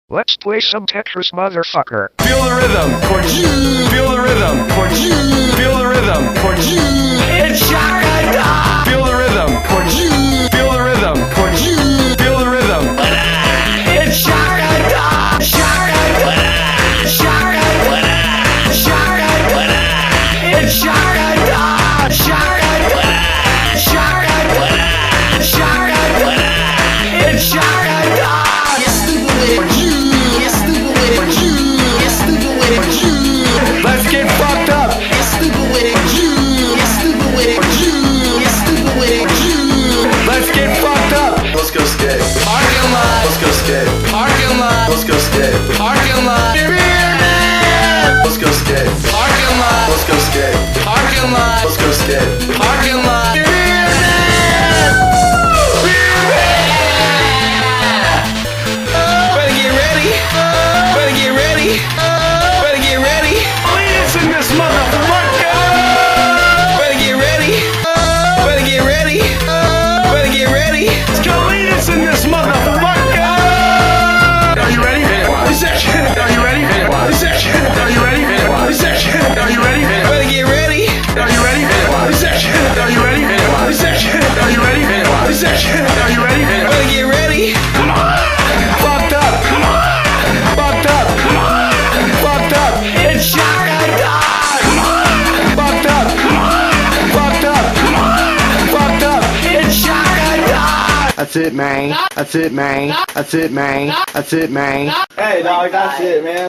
Let's play some Tetris, motherfucker. Feel the rhythm, chord. Feel the rhythm, chord. Feel the rhythm, chord. It's Shaka. Feel the rhythm, chord. Feel the rhythm, chord. Feel the rhythm. It's Shaka. Shaka. Shaka. Shaka. It's Shaka. Shaka. Shaka. Shaka. It's Shaka. Let's get fucked up. You're stupid with it. You're stupid with it. You're stupid with it. Let's get fucked up. Let's go skate. Parking lot. Let's go skate. Parking lot. Let's go skate. Parking lot. Let's go skate. Parking lot. Let's go skate. Parking lot. Let's go skate. Parking lot. Better get ready. Better get ready. Better get ready. Leaders in this motherfucker. Better get ready. Better get ready. Better get ready. Let's go leaders in this motherfucker. Are you ready? Is that shit? Are you ready? Is that shit? Are you ready? Is that shit? Are you ready? Better get ready. Are you ready? Is that shit? Are you ready? Is that shit? Are you ready? Is that shit? Are you ready? Better get ready. Come on. Fucked up. Come on. Fucked up. Come on. Fucked up. It's Shaka Dog. Come on. Fucked up. Come on. Fucked up. Come on. Fucked up. It's Shaka Dog. That's it, man. That's it, man. That's it, man. That's it, man. Hey, dog, that's it, man.